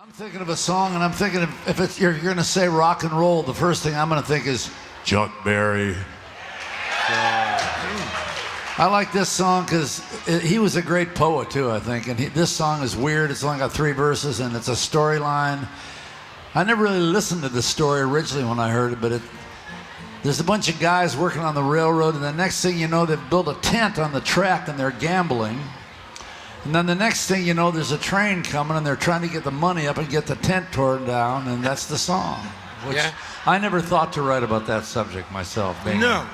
I'm thinking of a song, and I'm thinking if you're going to say rock and roll, the first thing I'm going to think is Chuck Berry. I like this song because he was a great poet too, I think. And this song is weird. It's only got 3 verses, and it's a storyline. I never really listened to the story originally when I heard it, but there's a bunch of guys working on the railroad, and the next thing you know, they've built a tent on the track, and they're gambling. And then the next thing you know, there's a train coming, and they're trying to get the money up and get the tent torn down, and that's the song. Which I never thought to write about that subject myself. Maybe. No.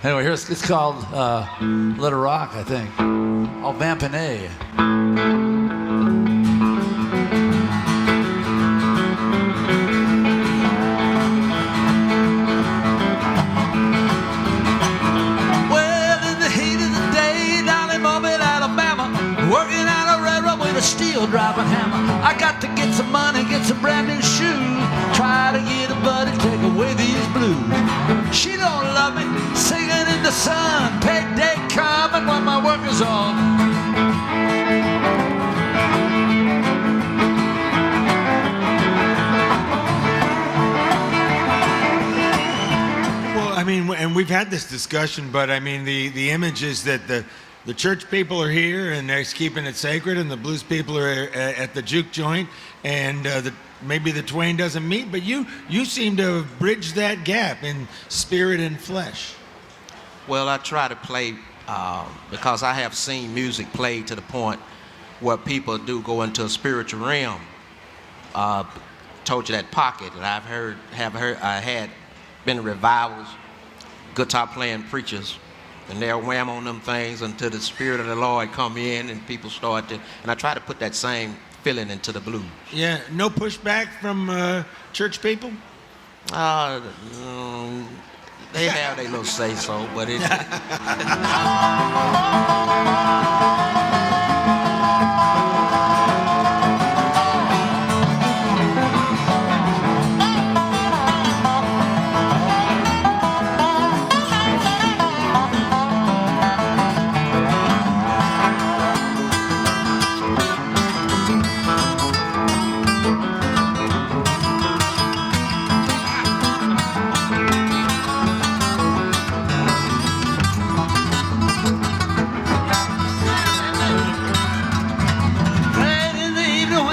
Anyway, it's called Let It Rock, I think. Oh, Vampin' A. Well, in the heat of the day, down in Mobile, Alabama, working on a railroad with a steel driving hammer. I got to get some money, get some brand new shoes, try to get a buddy, take away these blues. She don't love me, singing in the sun, payday coming when my work is on. Well, I mean, and we've had this discussion, but I mean, the image is that the church people are here and they're keeping it sacred, and the blues people are at the juke joint, and maybe the twain doesn't meet, but you seem to have bridged that gap in spirit and flesh. Well, I try to play because I have seen music played to the point where people do go into a spiritual realm. Told you that pocket, and I had been revivals, guitar playing preachers, and they'll wham on them things until the Spirit of the Lord come in and people start to, and I try to put that same feeling into the blues. Yeah, no pushback from church people? They have their little say-so, but it...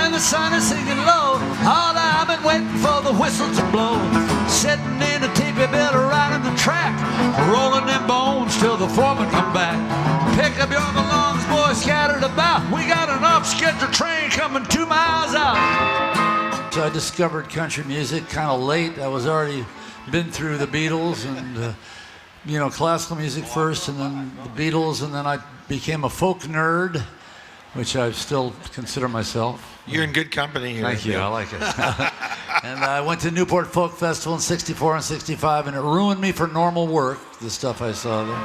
The sun is sinking low, all I've been waiting for the whistle to blow. Sitting in a teepee builder right on the track, rolling them bones till the foreman come back. Pick up your belongings, boys scattered about. We got an off-schedule train coming 2 miles out. So I discovered country music kind of late. I was already been through the Beatles and classical music first, and then the Beatles, and then I became a folk nerd, which I still consider myself. You're in good company here. Thank you. I like it. And I went to Newport Folk Festival in '64 and '65, and it ruined me for normal work, the stuff I saw there.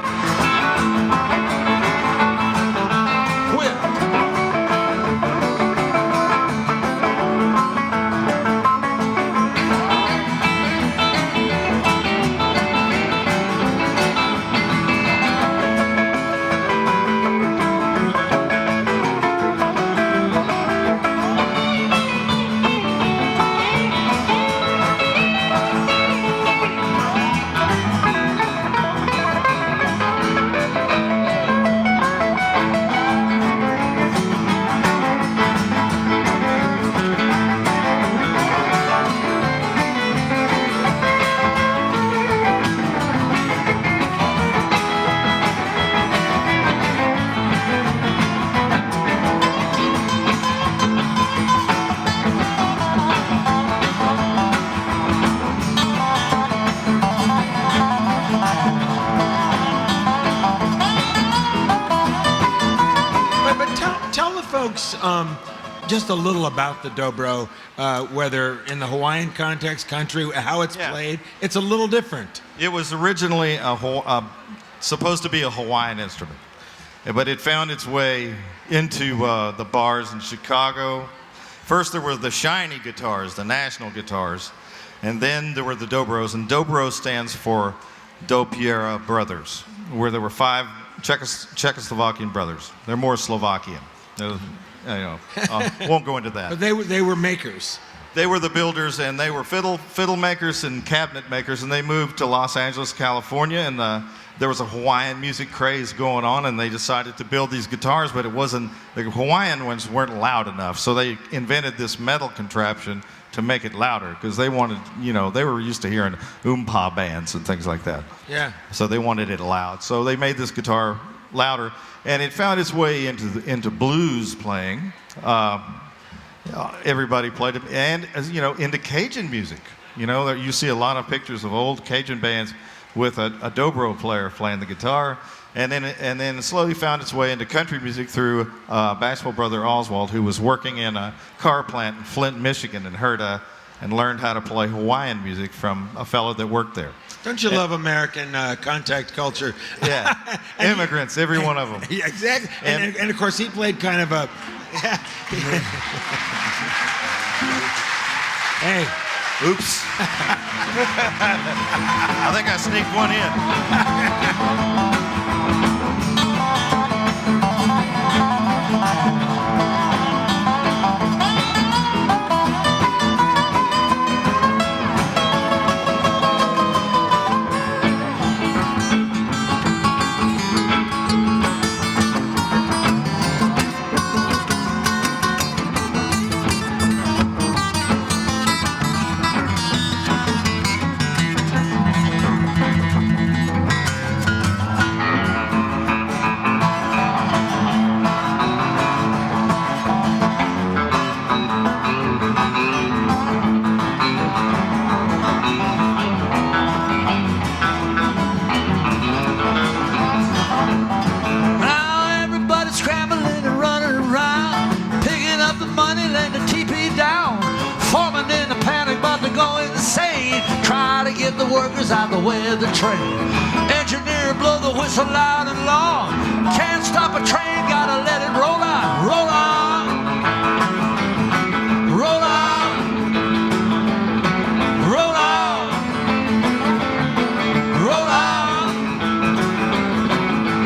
Folks, just a little about the dobro, whether in the Hawaiian context, country, how it's played. It's a little different. It was originally supposed to be a Hawaiian instrument, but it found its way into the bars in Chicago. First there were the shiny guitars, the national guitars, and then there were the dobros, and dobro stands for Do Piera Brothers, where there were 5 Czechoslovakian brothers. They're more Slovakian. won't go into that. But they were makers. They were the builders, and they were fiddle makers and cabinet makers, and they moved to Los Angeles, California, and there was a Hawaiian music craze going on, and they decided to build these guitars, but the Hawaiian ones weren't loud enough, so they invented this metal contraption to make it louder, because they wanted, they were used to hearing oompa bands and things like that. Yeah. So they wanted it loud. So they made this guitar louder, and it found its way into blues playing. Everybody played it, and into Cajun music. You see a lot of pictures of old Cajun bands with a Dobro player playing the guitar, and then it slowly found its way into country music through basketball brother Oswald, who was working in a car plant in Flint, Michigan, and learned how to play Hawaiian music from a fellow that worked there. Don't you love American contact culture? Yeah, immigrants, every one of them. Yeah, exactly. And of course, he played kind of a. Hey. Oops. I think I sneaked one in. Workers out the way of the train. Engineer blow the whistle loud and long. Can't stop a train, gotta let it roll on, roll on, roll on, roll on, roll on,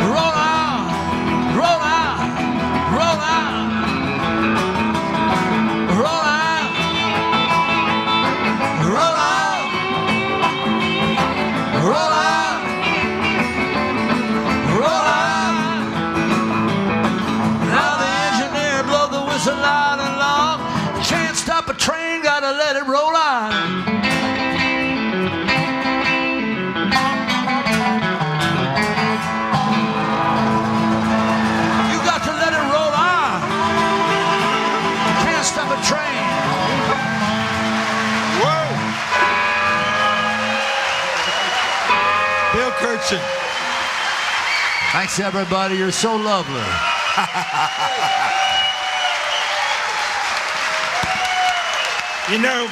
roll on, roll on, roll on, roll on, roll on. Roll on, roll on. Now the engineer blow the whistle loud and long. Can't stop a train, gotta let it roll on. You got to let it roll on. Can't stop a train. Kirchen. Thanks, everybody. You're so lovely. You know,